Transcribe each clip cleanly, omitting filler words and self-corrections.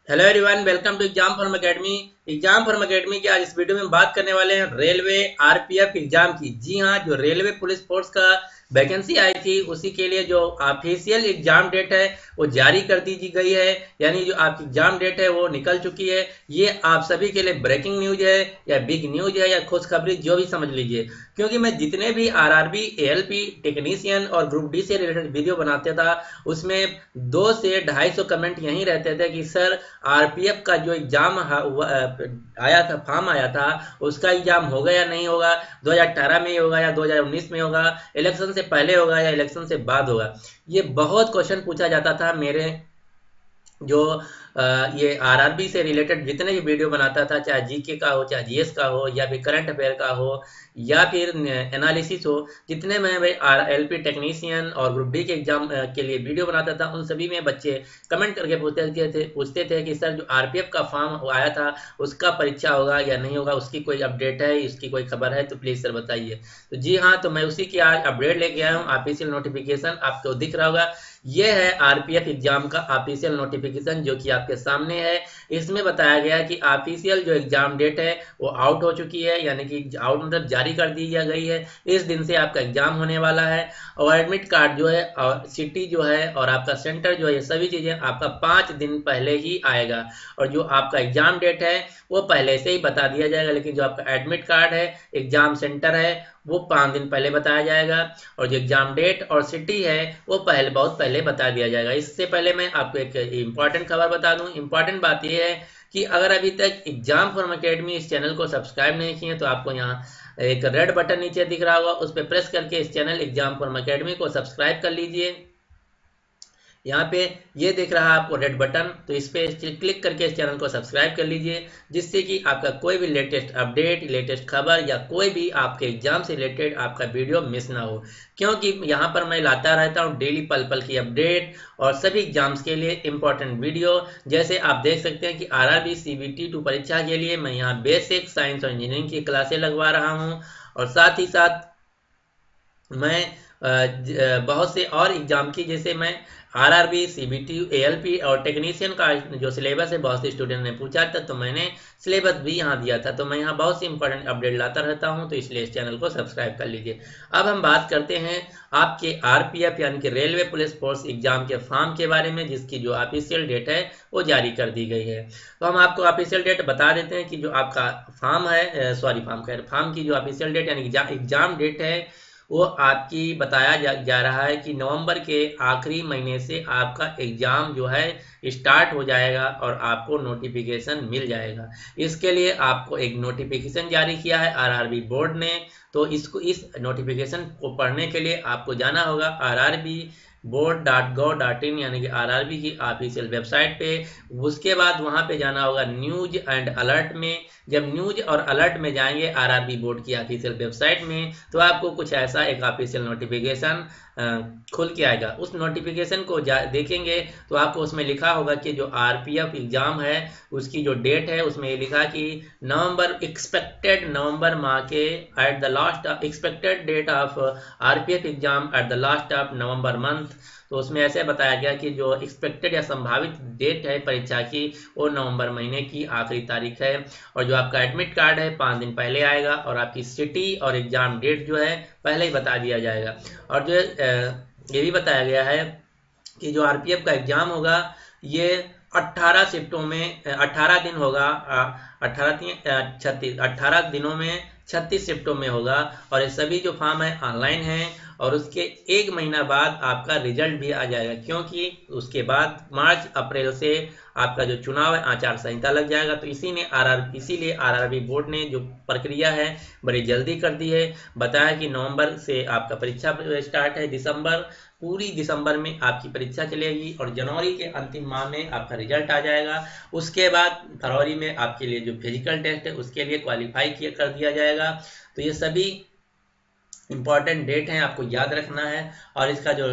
Hello everyone, welcome to exam form academy. Exam form academy के आज इस video में बात करने वाले हैं रेलवे आरपीएफ एग्जाम की। जी हाँ, जो रेलवे पुलिस फोर्स का वैकेंसी आई थी उसी के लिए जो ऑफिशियल एग्जाम डेट है वो जारी कर दी गई है, यानी जो आपकी एग्जाम डेट है वो निकल चुकी है। ये आप सभी के लिए ब्रेकिंग न्यूज है या बिग न्यूज है या खुशखबरी, जो भी समझ लीजिए। क्योंकि मैं जितने भी आरआरबी, एएलपी टेक्नीशियन और ग्रुप डी से रिलेटेड वीडियो बनाते था उसमें 2 से 250 कमेंट यही रहते थे कि सर आरपीएफ का जो एग्जाम आया था, फॉर्म आया था, उसका एग्जाम होगा या नहीं होगा, 2018 में ही होगा या 2019 में होगा, इलेक्शन से पहले होगा या इलेक्शन से बाद होगा। ये बहुत क्वेश्चन पूछा जाता था मेरे जो ये आरआरबी से रिलेटेड जितने भी वीडियो बनाता था, चाहे जीके का हो, चाहे जीएस का हो, या फिर करंट अफेयर का हो, या फिर एनालिसिस हो, जितने मैं भाई एलपी टेक्नीशियन और ग्रुप डी के एग्जाम के लिए वीडियो बनाता था उन सभी में बच्चे कमेंट करके पूछते थे कि सर जो आरपीएफ का फॉर्म आया था उसका परीक्षा होगा या नहीं होगा, उसकी कोई अपडेट है, इसकी कोई खबर है तो प्लीज़ सर बताइए। तो जी हाँ, तो मैं उसी की आज अपडेट लेके आया हूँ। ऑफिशियल नोटिफिकेशन आपको दिख रहा होगा, ये है आरपीएफ एग्जाम का ऑफिशियल नोटिफिकेशन जो कि आपके सामने है। इसमें बताया गया कि ऑफिशियल जो एग्जाम डेट है वो आउट हो चुकी है, यानी कि आउट मतलब जारी कर दी गई है। इस दिन से आपका एग्जाम होने वाला है और एडमिट कार्ड जो है और सिटी जो है और आपका सेंटर जो है, ये सभी चीजें आपका 5 दिन पहले ही आएगा। और जो आपका एग्जाम डेट है वो पहले से ही बता दिया जाएगा, लेकिन जो आपका एडमिट कार्ड है, एग्जाम सेंटर है, वो 5 दिन पहले बताया जाएगा। और जो एग्जाम डेट और सिटी है वो बहुत पहले बता दिया जाएगा। इससे पहले मैं आपको एक इम्पॉर्टेंट खबर बता दूं। इम्पॉर्टेंट बात यह है कि अगर अभी तक एग्जाम फॉर्म एकेडमी इस चैनल को सब्सक्राइब नहीं किए तो आपको यहाँ एक रेड बटन नीचे दिख रहा होगा, उस पर प्रेस करके इस चैनल एग्जाम फॉर्म एकेडमी को सब्सक्राइब कर लीजिए। यहाँ पे ये दिख रहा है आपको रेड बटन, तो इस पे क्लिक करके इस चैनल को सब्सक्राइब कर लीजिए, जिससे कि आपका कोई भी लेटेस्ट अपडेट, लेटेस्ट खबर या कोई भी आपके एग्जाम से रिलेटेड आपका वीडियो मिस ना हो। क्योंकि यहाँ पर मैं लाता रहता हूँ डेली पल पल की अपडेट और सभी एग्जाम्स के लिए इंपॉर्टेंट वीडियो। जैसे आप देख सकते हैं कि आरआरबी सीबीटी 2 परीक्षा के लिए मैं यहाँ बेसिक साइंस और इंजीनियरिंग की क्लासें लगवा रहा हूँ, और साथ ही साथ मैं बहुत से और एग्जाम की, जैसे मैं आरआरबी, सीबीटी, एएलपी और टेक्नीशियन का जो सिलेबस है बहुत से स्टूडेंट ने पूछा था, तो मैंने सिलेबस भी यहाँ दिया था। तो मैं यहाँ बहुत सी इंपॉर्टेंट अपडेट लाता रहता हूँ, तो इसलिए इस चैनल को सब्सक्राइब कर लीजिए। अब हम बात करते हैं आपके आरपीएफ यानी कि रेलवे पुलिस फोर्स एग्जाम के फॉर्म के बारे में, जिसकी जो ऑफिशियल डेट है वो जारी कर दी गई है। तो हम आपको ऑफिशियल डेट बता देते हैं कि जो आपका फॉर्म है, फॉर्म की जो ऑफिशियल डेट यानी एग्जाम डेट है वो आपकी बताया जा रहा है कि नवंबर के आखिरी महीने से आपका एग्जाम जो है स्टार्ट हो जाएगा और आपको नोटिफिकेशन मिल जाएगा। इसके लिए आपको एक नोटिफिकेशन जारी किया है आरआरबी बोर्ड ने। तो इस नोटिफिकेशन को पढ़ने के लिए आपको जाना होगा rrbboard.gov.in यानी कि आरआरबी की ऑफिशियल वेबसाइट पे। उसके बाद वहां पे जाना होगा न्यूज एंड अलर्ट में। जब न्यूज और अलर्ट में जाएंगे आरआरबी बोर्ड की ऑफिशियल वेबसाइट में, तो आपको कुछ ऐसा एक ऑफिशियल नोटिफिकेशन खुल के आएगा। उस नोटिफिकेशन को देखेंगे तो आपको उसमें लिखा होगा कि जो आरपीएफ एग्जाम है उसकी जो डेट है उसमें ये लिखा कि एक्सपेक्टेड नवंबर माह के at the last expected date of RPF exam at the last of November month. तो उसमें ऐसे बताया गया कि जो एक्सपेक्टेड या संभावित डेट है परीक्षा की वो नवंबर महीने की आखिरी तारीख है। और जो आपका एडमिट कार्ड है 5 दिन पहले आएगा, और आपकी सिटी और एग्जाम डेट जो है पहले ही बता दिया जाएगा। और जो ये भी बताया गया है कि जो आरपीएफ का एग्जाम होगा ये 18 शिफ्टों में 18 दिन होगा, 18 दिनों में 36 शिफ्टों में होगा। और ये सभी जो फॉर्म है ऑनलाइन है, और उसके 1 महीना बाद आपका रिजल्ट भी आ जाएगा, क्योंकि उसके बाद मार्च अप्रैल से आपका जो चुनाव है आचार संहिता लग जाएगा। तो इसीलिए आरआरबी बोर्ड ने जो प्रक्रिया है बड़ी जल्दी कर दी है। बताया कि नवंबर से आपका परीक्षा स्टार्ट है, पूरी दिसंबर में आपकी परीक्षा चलेगी और जनवरी के अंतिम माह में आपका रिजल्ट आ जाएगा। उसके बाद फरवरी में आपके लिए जो फिजिकल टेस्ट है उसके लिए क्वालिफाई कर दिया जाएगा। तो ये सभी इम्पॉर्टेंट डेट है, आपको याद रखना है। और इसका जो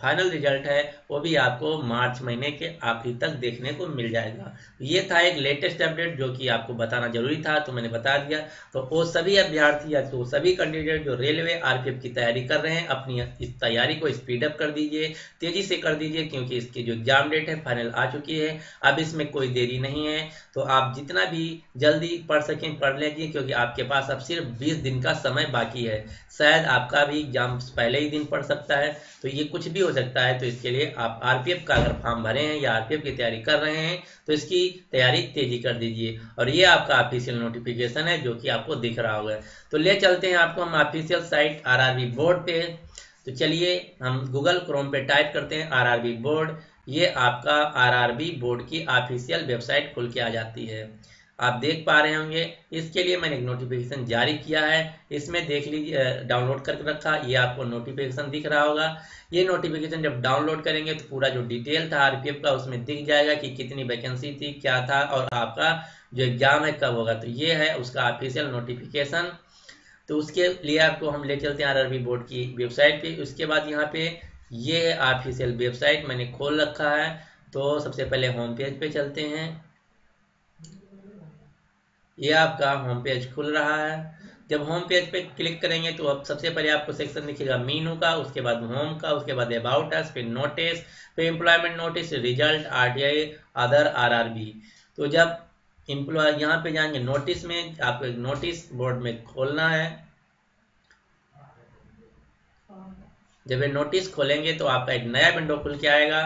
फाइनल रिजल्ट है वो भी आपको मार्च महीने के आखिरी तक देखने को मिल जाएगा। ये था एक लेटेस्ट अपडेट जो कि आपको बताना जरूरी था, तो मैंने बता दिया। तो वो सभी अभ्यर्थी या तो सभी कैंडिडेट जो रेलवे आरपीएफ की तैयारी कर रहे हैं, अपनी इस तैयारी को स्पीडअप कर दीजिए, तेजी से कर दीजिए, क्योंकि इसकी जो एग्जाम डेट है फाइनल आ चुकी है। अब इसमें कोई देरी नहीं है, तो आप जितना भी जल्दी पढ़ सकें पढ़ लीजिए, क्योंकि आपके पास अब सिर्फ 20 दिन का समय बाकी है। शायद आपका भी एग्जाम पहले ही दिन पड़ सकता है, तो ये कुछ भी हो सकता है। तो इसके लिए आप आरपीएफ का अगर फॉर्म भरे हैं या आरपीएफ की तैयारी कर रहे हैं तो इसकी तैयारी तेजी कर दीजिए। और ये आपका ऑफिशियल नोटिफिकेशन है जो कि आपको दिख रहा होगा। तो ले चलते हैं आपको हम ऑफिशियल साइट आरआरबी बोर्ड पे। तो चलिए हम गूगल क्रोम पे टाइप करते हैं आरआरबी बोर्ड। ये आपका आरआरबी बोर्ड की ऑफिशियल वेबसाइट खुल के आ जाती है, आप देख पा रहे होंगे। इसके लिए मैंने एक नोटिफिकेशन जारी किया है, इसमें देख लीजिए, डाउनलोड करके रखा, ये आपको नोटिफिकेशन दिख रहा होगा। ये नोटिफिकेशन जब डाउनलोड करेंगे तो पूरा जो डिटेल था आरपीएफ का उसमें दिख जाएगा कि कितनी वैकेंसी थी, क्या था, और आपका जो एग्जाम है कब होगा। तो ये है उसका ऑफिशियल नोटिफिकेशन। तो उसके लिए आपको हम ले चलते हैं आरआरबी बोर्ड की वेबसाइट पे। उसके बाद यहाँ पे ये है ऑफिशियल वेबसाइट, मैंने खोल रखा है। तो सबसे पहले होम पेज पे चलते हैं। ये आपका होम पेज खुल रहा है। जब होम पेज पे क्लिक करेंगे तो अब सबसे पहले आपको सेक्शन दिखेगा मीनू का, उसके बाद होम का, उसके बाद अबाउट अस, फिर नोटिस, फिर employment notice, result, RTI, other, RRB. तो जब एम्प्लॉय यहाँ पे जाएंगे नोटिस में, आपको एक नोटिस बोर्ड में खोलना है। जब ये नोटिस खोलेंगे तो आपका एक नया विंडो खुल के आएगा।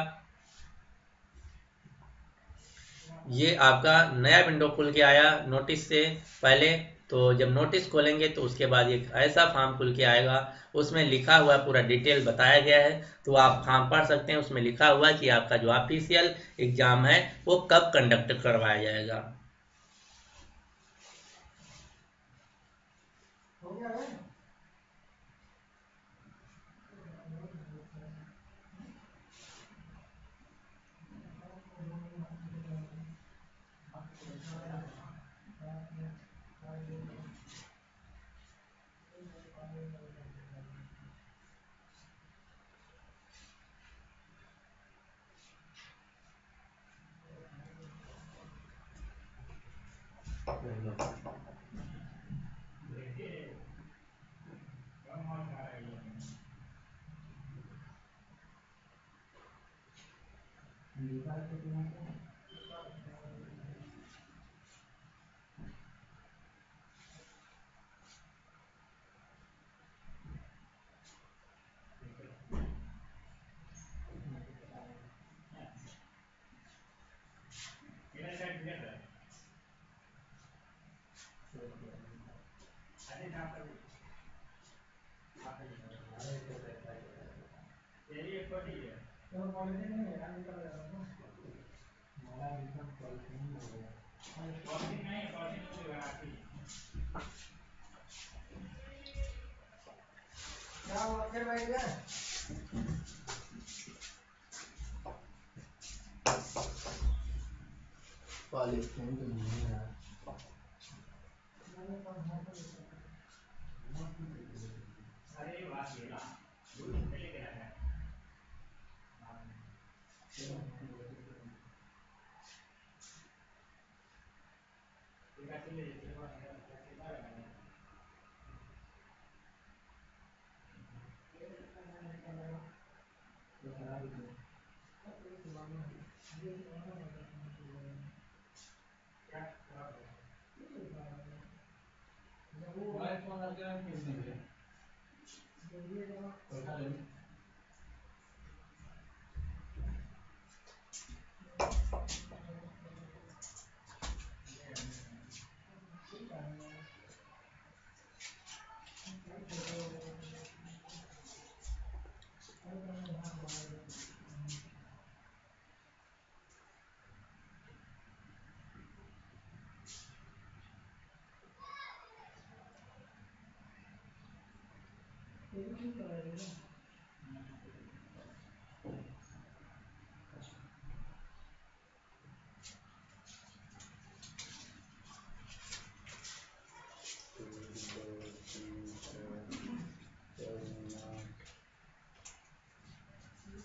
ये आपका नया विंडो खुल के आया नोटिस से पहले। तो जब नोटिस खोलेंगे तो उसके बाद एक ऐसा फॉर्म खुल के आएगा, उसमें लिखा हुआ पूरा डिटेल बताया गया है। तो आप फॉर्म पढ़ सकते हैं, उसमें लिखा हुआ है कि आपका जो ऑफिशियल एग्जाम है वो कब कंडक्ट करवाया जाएगा।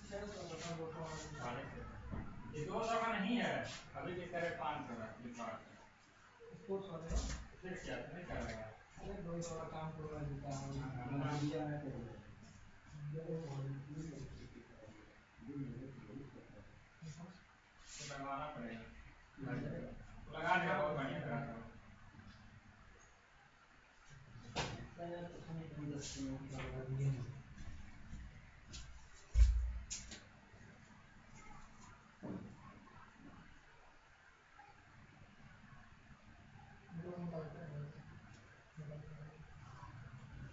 ये 200 का नहीं है, अभी किस तरह 500 का फ्लिपकार्ट फिक्स किया नहीं कर रहा है। अरे 200 का काम पूरा देता है बनवाना पड़ेगा, लगा देगा बहुत बढ़िया तरह से।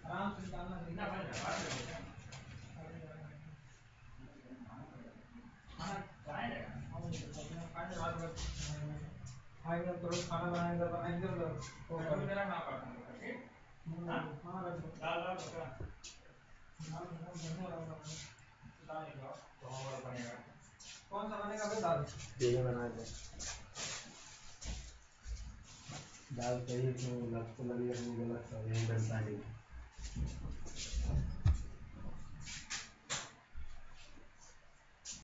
आराम से निकालना चाहिए ना भाई, खाना बनाएंगे मेरा नाम पड़ता है कौन सा बनेगा भाई? दाल ये बना दे, दाल चाहिए तो लगता लगे गलत सब यही बनता है।